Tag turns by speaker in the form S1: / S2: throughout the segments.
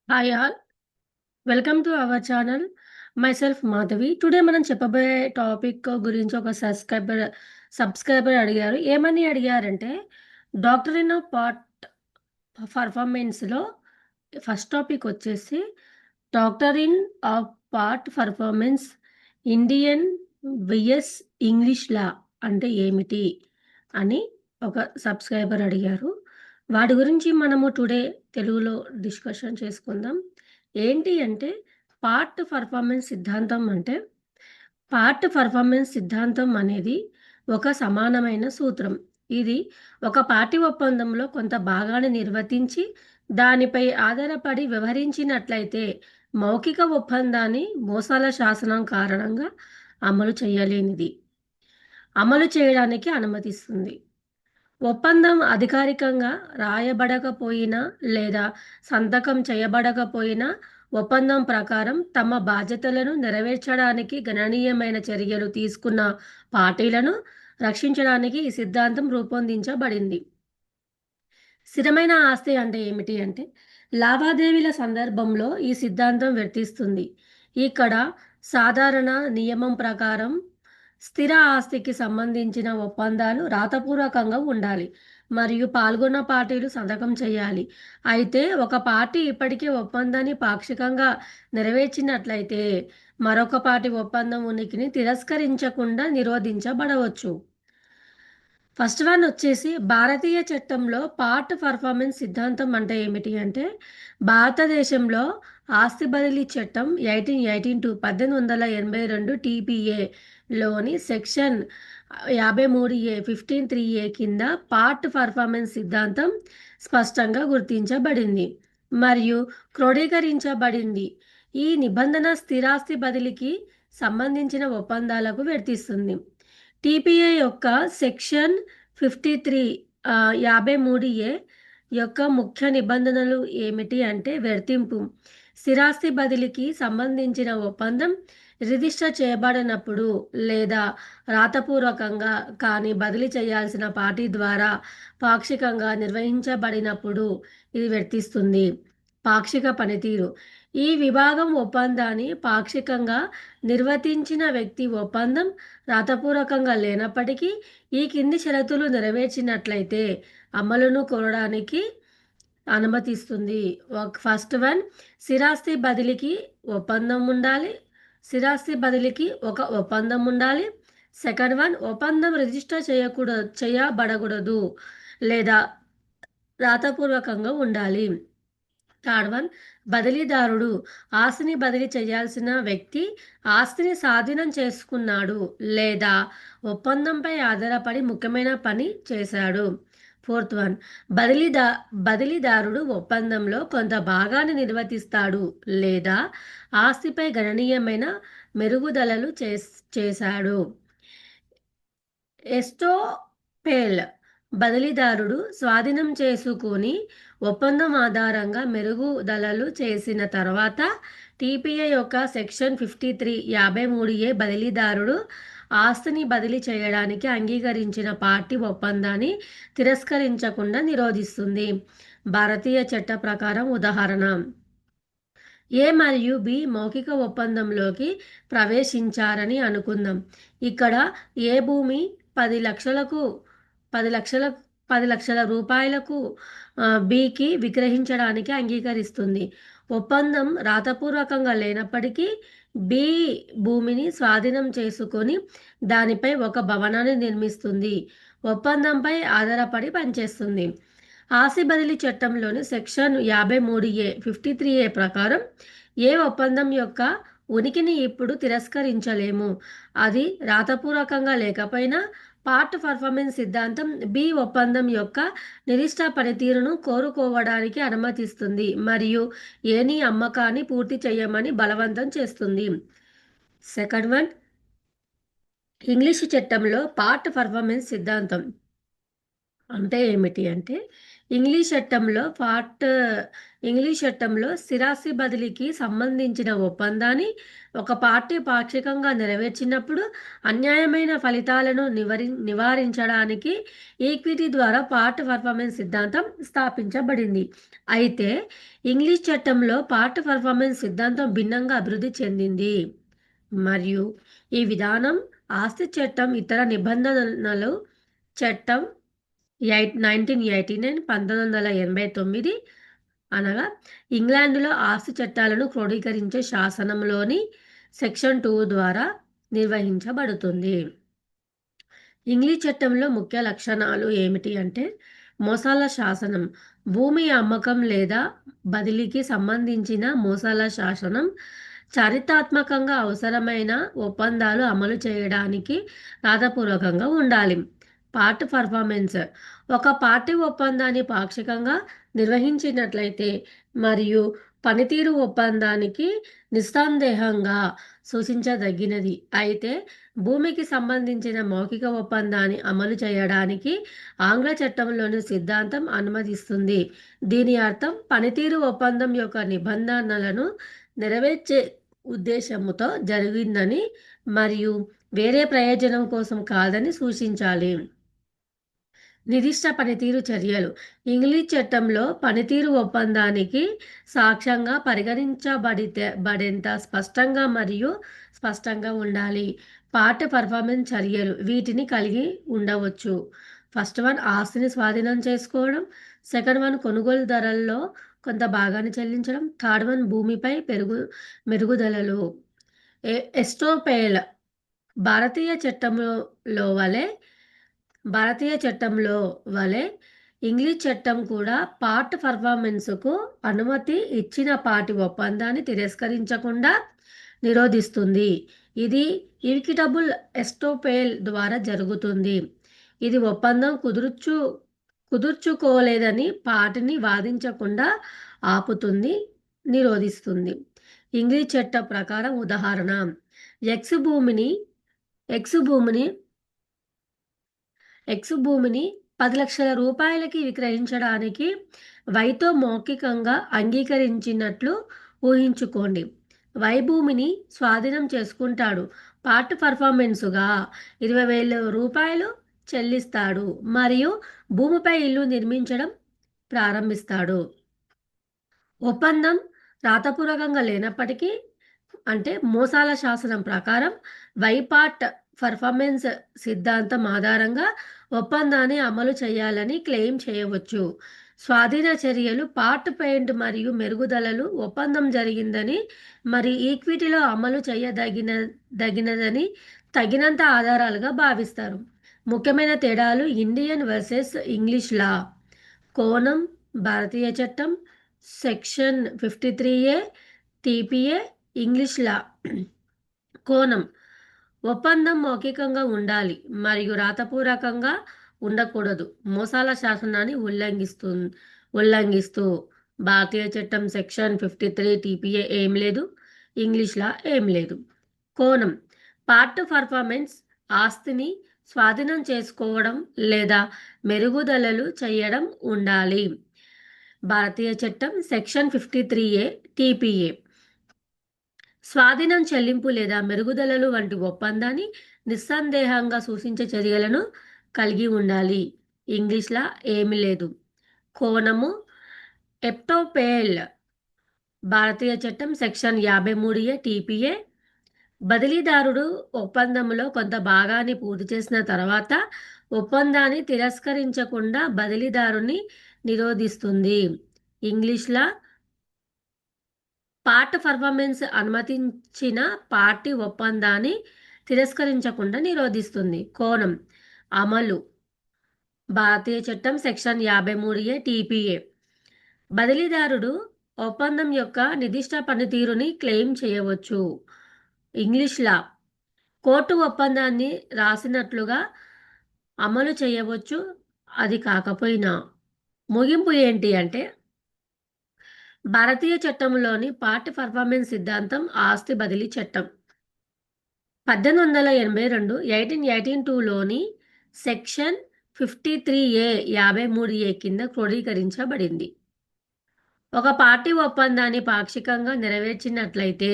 S1: Hi all. Welcome to our channel. Myself Madhavi. Today మనం చెప్పబోయే topic గురించి ఒక సబ్స్క్రైబర్ అడిగారు. ఏమని అడిగారంటే, డాక్టర్ ఇన్ పార్ట్ పర్ఫార్మెన్స్‌లో ఫస్ట్ టాపిక్ వచ్చేసి doctrine part performance Indian VS English law అంటే ఏమిటి? అని ఒక సబ్స్క్రైబర్ అడిగారు. వాటి గురించి మనము టుడే తెలుగులో డిస్కషన్ చేసుకుందాం. ఏంటి అంటే పార్ట్ పర్ఫార్మెన్స్ సిద్ధాంతం అనేది ఒక సమానమైన సూత్రం. ఇది ఒక పార్టీ ఒప్పందంలో కొంత భాగాన్ని నిర్వర్తించి దానిపై ఆధారపడి వ్యవహరించినట్లయితే మౌఖిక ఒప్పందాన్ని మోసాల శాసనం కారణంగా అమలు చేయలేనిది. అమలు చేయడానికి అనుమతిస్తుంది. ఒప్పందం అధికారికంగా రాయబడకపోయినా లేదా సంతకం చేయబడకపోయినా ఒప్పందం ప్రకారం తమ బాధ్యతలను నెరవేర్చడానికి గణనీయమైన చర్యలు తీసుకున్న పార్టీలను రక్షించడానికి ఈ సిద్ధాంతం రూపొందించబడింది. స్థిరమైన ఆస్తి అంటే ఏమిటి అంటే లావాదేవీల సందర్భంలో ఈ సిద్ధాంతం వర్తిస్తుంది. ఇక్కడ సాధారణ నియమం ప్రకారం స్థిర ఆస్తికి సంబంధించిన ఒప్పందాలు రాతపూర్వకంగా ఉండాలి మరియు పాల్గొన్న పార్టీలు సంతకం చేయాలి. అయితే ఒక పార్టీ ఇప్పటికే ఒప్పందాన్ని పాక్షికంగా నెరవేర్చినట్లయితే మరొక పార్టీ ఒప్పందం ఉనికిని తిరస్కరించకుండా నిరోధించబడవచ్చు. ఫస్ట్ వన్ వచ్చేసి భారతీయ చట్టంలో పార్ట్ పర్ఫార్మెన్స్ సిద్ధాంతం అంటే ఏమిటి అంటే భారతదేశంలో ఆస్తి బదిలీ చట్టం 1882 టీపీఏలోని సెక్షన్ 53A కింద పార్ట్ పర్ఫార్మెన్స్ సిద్ధాంతం స్పష్టంగా గుర్తించబడింది మరియు క్రోడీకరించబడింది. ఈ నిబంధన స్థిరాస్తి బదిలీకి సంబంధించిన ఒప్పందాలకు వర్తిస్తుంది. టీపీఏ యొక్క సెక్షన్ 53A యొక్క ముఖ్య నిబంధనలు ఏమిటి అంటే వర్తింపు. స్థిరాస్తి బదిలీకి సంబంధించిన ఒప్పందం రిజిస్టర్ చేయబడినప్పుడు లేదా రాతపూర్వకంగా కానీ బదిలీ చేయాల్సిన పార్టీ ద్వారా పాక్షికంగా నిర్వహించబడినప్పుడు ఇది వర్తిస్తుంది. పాక్షిక పనితీరు. ఈ విభాగం ఒప్పందాన్ని పాక్షికంగా నిర్వర్తించిన వ్యక్తి ఒప్పందం రాతపూర్వకంగా లేనప్పటికీ ఈ కింది షరతులు నెరవేర్చినట్లయితే అమలును కోరడానికి అనుమతిస్తుంది. ఫస్ట్ వన్ స్థిరాస్తి బదిలీకి ఒప్పందం ఉండాలి. స్థిరాస్తి బదిలీకి ఒక ఒప్పందం ఉండాలి. సెకండ్ వన్ ఒప్పందం రిజిస్టర్ చేయబడకూడదు లేదా రాతపూర్వకంగా ఉండాలి. థర్డ్ వన్ బదిలీదారుడు ఆస్తిని బదిలీ చేయాల్సిన వ్యక్తి ఆస్తిని స్వాధీనం చేసుకున్నాడు లేదా ఒప్పందంపై ఆధారపడి ముఖ్యమైన పని చేశాడు. ఫోర్త్ వన్ బదిలీదారుడు ఒప్పందంలో కొంత భాగాన్ని నిర్వర్తిస్తాడు లేదా ఆస్తిపై గణనీయమైన మెరుగుదలలు చేశాడు. ఎస్టోపేల్ బదిలీదారుడు స్వాధీనం చేసుకుని ఒప్పందం ఆధారంగా మెరుగుదలలు చేసిన తర్వాత టీపీఏ యొక్క సెక్షన్ 53A బదిలీదారుడు ఆస్తిని బదిలీ చేయడానికి అంగీకరించిన పార్టీ ఒప్పందాన్ని తిరస్కరించకుండా నిరోధిస్తుంది. భారతీయ చట్ట ప్రకారం ఉదాహరణ ఏ మరియు బి మౌఖిక ఒప్పందంలోకి ప్రవేశించారని అనుకుందాం. ఇక్కడ ఏ భూమి 10 లక్షలకు 10 లక్షల 10 లక్షల రూపాయలకు బికి విక్రయించడానికి అంగీకరిస్తుంది. ఒప్పందం రాతపూర్వకంగా లేనప్పటికీ బి భూమిని స్వాధీనం చేసుకొని దానిపై ఒక భవనాన్ని నిర్మిస్తుంది. ఒప్పందంపై ఆధారపడి పనిచేస్తుంది. ఆస్తి బదిలీ చట్టంలోని సెక్షన్ 53A ప్రకారం ఏ ఒప్పందం యొక్క ఉనికిని ఇప్పుడు తిరస్కరించలేము. అది రాతపూర్వకంగా లేకపోయినా పార్ట్ పర్ఫార్మెన్స్ సిద్ధాంతం బి ఒప్పందం యొక్క నిర్దిష్ట పనితీరును కోరుకోవడానికి అనుమతిస్తుంది మరియు ఏని అమ్మకాన్ని పూర్తి చేయమని బలవంతం చేస్తుంది. సెకండ్ వన్ ఇంగ్లీషు చట్టంలో పార్ట్ పర్ఫార్మెన్స్ సిద్ధాంతం అంటే ఏమిటి అంటే, ఇంగ్లీష్ చట్టంలో పార్ట్ ఇంగ్లీష్ చట్టంలో స్థిరాస్తి బదిలీకి సంబంధించిన ఒప్పందాన్ని ఒక పార్టీ పాక్షికంగా నెరవేర్చినప్పుడు అన్యాయమైన ఫలితాలను నివారించడానికి ఈక్విటీ ద్వారా పార్ట్ పర్ఫార్మెన్స్ సిద్ధాంతం స్థాపించబడింది. అయితే ఇంగ్లీష్ చట్టంలో పార్ట్ పర్ఫార్మెన్స్ సిద్ధాంతం భిన్నంగా అభివృద్ధి చెందింది మరియు ఈ విధానం ఆస్తి చట్టం ఇతర నిబంధనలు చట్టం 1989 1989 అనగా ఇంగ్లాండ్లో ఆస్తి చట్టాలను క్రోడీకరించే శాసనంలోని సెక్షన్ 2 ద్వారా నిర్వహించబడుతుంది. ఇంగ్లీష్ చట్టంలో ముఖ్య లక్షణాలు ఏమిటి అంటే, మోసాల శాసనం భూమి అమ్మకం లేదా బదిలీకి సంబంధించిన మోసాల శాసనం చారిత్రాత్మకంగా అవసరమైన ఒప్పందాలు అమలు చేయడానికి రాతపూర్వకంగా ఉండాలి. పార్ట్ పర్ఫార్మెన్స్ ఒక పార్టీ ఒప్పందాన్ని పాక్షికంగా నిర్వహించినట్లయితే మరియు పనితీరు ఒప్పందానికి నిస్సందేహంగా సూచించదగినది అయితే భూమికి సంబంధించిన మౌఖిక ఒప్పందాన్ని అమలు చేయడానికి ఆంగ్ల చట్టంలోని సిద్ధాంతం అనుమతిస్తుంది. దీని అర్థం పనితీరు ఒప్పందం యొక్క నిబంధనలను నెరవేర్చే ఉద్దేశముతో జరిగిందని మరియు వేరే ప్రయోజనం కోసం కాదని సూచించాలి. నిర్దిష్ట పనితీరు చర్యలు ఇంగ్లీష్ చట్టంలో పనితీరు ఒప్పందానికి సాక్ష్యంగా బడేంత స్పష్టంగా మరియు స్పష్టంగా ఉండాలి. పార్ట్ పర్ఫార్మెన్స్ చర్యలు వీటిని కలిగి ఉండవచ్చు. ఫస్ట్ వన్ ఆస్తిని స్వాధీనం చేసుకోవడం, సెకండ్ వన్ కొనుగోలు ధరల్లో కొంత భాగాన్ని చెల్లించడం, థర్డ్ వన్ భూమిపై మెరుగుదలలు. ఎస్టోపేల్ భారతీయ చట్టంలో వలె భారతీయ చట్టంలో వలె ఇంగ్లీష్ చట్టం కూడా పార్ట్ పర్ఫార్మెన్స్కు అనుమతి ఇచ్చిన పార్టీ ఒప్పందాన్ని తిరస్కరించకుండా నిరోధిస్తుంది. ఇది ఈక్విటబుల్ ఎస్టోపేల్ ద్వారా జరుగుతుంది. ఇది ఒప్పందం కుదుర్చుకోలేదని పార్టీని వాదించకుండా ఆపుతుంది, నిరోధిస్తుంది. ఇంగ్లీష్ చట్ట ప్రకారం ఉదాహరణ ఎక్స్ భూమిని ఎక్స్ భూమిని ఎక్స్ భూమిని 10 లక్షల రూపాయలకి విక్రయించడానికి వైతో మౌఖికంగా అంగీకరించినట్లు ఊహించుకోండి. వై భూమిని స్వాధీనం చేసుకుంటాడు. పార్ట్ పర్ఫార్మెన్సుగా 20,000 రూపాయలు చెల్లిస్తాడు మరియు భూమిపై ఇల్లు నిర్మించడం ప్రారంభిస్తాడు. ఒప్పందం రాతపూర్వకంగా లేనప్పటికీ అంటే మోసాల శాసనం ప్రకారం వైపార్ట్ పర్ఫార్మెన్స్ సిద్ధాంతం ఆధారంగా ఒప్పందాన్ని అమలు చేయాలని క్లెయిమ్ చేయవచ్చు. స్వాధీన చర్యలు పార్ట్ పెయింట్ మరియు మెరుగుదలలు ఒప్పందం జరిగిందని మరియు ఈక్విటీలో అమలు చేయదగినదని తగినంత ఆధారాలుగా భావిస్తారు. ముఖ్యమైన తేడాలు ఇండియన్ వర్సెస్ ఇంగ్లీష్ లా. కోణం భారతీయ చట్టం సెక్షన్ 53A టీపీఏ ఇంగ్లీష్ లా. కోణం ఒప్పందం మౌఖికంగా ఉండాలి మరియు రాతపూర్వకంగా ఉండకూడదు. మోసాల శాసనాన్ని ఉల్లంఘిస్తూ భారతీయ చట్టం సెక్షన్ 53 టీపీఏ ఏం లేదు, ఇంగ్లీష్ లా ఏం లేదు. కోణం పార్ట్ పర్ఫార్మెన్స్ ఆస్తిని స్వాధీనం చేసుకోవడం లేదా మెరుగుదలలు చేయడం ఉండాలి. భారతీయ చట్టం సెక్షన్ 53A టీపీఏ స్వాధీనం చెల్లింపు లేదా మెరుగుదలలు వంటి ఒప్పందాన్ని నిస్సందేహంగా సూచించే చర్యలను కలిగి ఉండాలి. ఇంగ్లీష్లా ఏమీ లేదు. కోణము ఎప్టోపేల్ భారతీయ చట్టం సెక్షన్ 53A టీపీఏ బదిలీదారుడు ఒప్పందంలో కొంత భాగాన్ని పూర్తి చేసిన తర్వాత ఒప్పందాన్ని తిరస్కరించకుండా బదిలీదారుని నిరోధిస్తుంది. ఇంగ్లీష్లా పార్ట్ పర్ఫార్మెన్స్ అనుమతించిన పార్టీ ఒప్పందాన్ని తిరస్కరించకుండా నిరోధిస్తుంది. కోణం అమలు భారతీయ చట్టం సెక్షన్ 53A టీపీఏ బదిలీదారుడు ఒప్పందం యొక్క నిర్దిష్ట పనితీరుని క్లెయిమ్ చేయవచ్చు. ఇంగ్లీష్ లా కోర్టు ఒప్పందాన్ని రాసినట్లుగా అమలు చేయవచ్చు. అది కాకపోయినా ముగింపు ఏంటి అంటే భారతీయ చట్టంలోని పార్ట్ పర్ఫార్మెన్స్ సిద్ధాంతం ఆస్తి బదిలీ చట్టం 1882 1882లోని సెక్షన్ 53A 53A కింద క్రోడీకరించబడింది. ఒక పార్టీ ఒప్పందాన్ని పాక్షికంగా నెరవేర్చినట్లయితే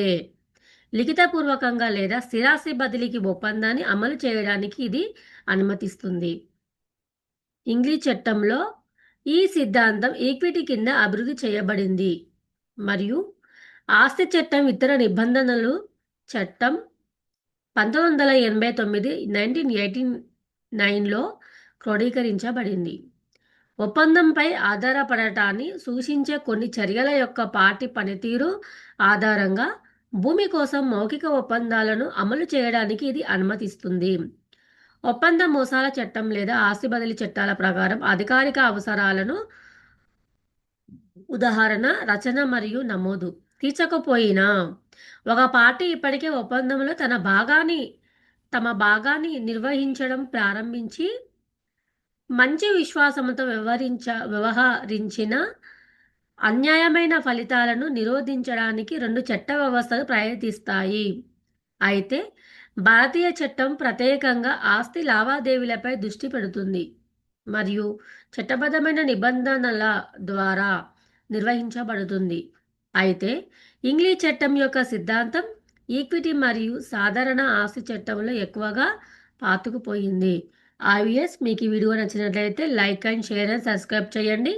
S1: లిఖితపూర్వకంగా లేదా స్థిరాస్తి బదిలీకి ఒప్పందాన్ని అమలు చేయడానికి ఇది అనుమతిస్తుంది. ఇంగ్లీష్ చట్టంలో ఈ సిద్ధాంతం ఈక్విటీ కింద అభివృద్ధి చేయబడింది మరియు ఆస్తి చట్టం ఇతర నిబంధనలు చట్టం 1989 1989లో క్రోడీకరించబడింది. ఒప్పందంపై ఆధారపడటాన్ని సూచించే కొన్ని చర్యల యొక్క పార్టీ పనితీరు ఆధారంగా భూమి కోసం మౌఖిక ఒప్పందాలను అమలు చేయడానికి ఇది అనుమతిస్తుంది. ఒప్పంద మోసాల చట్టం లేదా ఆస్తి బదిలీ చట్టాల ప్రకారం అధికారిక అవసరాలను ఉదాహరణ రచన మరియు నమోదు తీర్చకపోయినా ఒక పార్టీ ఇప్పటికే ఒప్పందంలో తమ భాగాన్ని నిర్వహించడం ప్రారంభించి మంచి విశ్వాసంతో వ్యవహరించిన అన్యాయమైన ఫలితాలను నిరోధించడానికి రెండు చట్ట వ్యవస్థలు ప్రయత్నిస్తాయి. అయితే భారతీయ చట్టం ప్రత్యేకంగా ఆస్తి లావాదేవీలపై దృష్టి పెడుతుంది మరియు చట్టబద్ధమైన నిబంధనల ద్వారా నిర్వహించబడుతుంది. అయితే ఇంగ్లీష్ చట్టం యొక్క సిద్ధాంతం ఈక్విటీ మరియు సాధారణ ఆస్తి చట్టంలో ఎక్కువగా పాతుకుపోయింది. ఐవిఎస్ మీకు ఈ వీడియో నచ్చినట్లయితే like and share and subscribe చేయండి.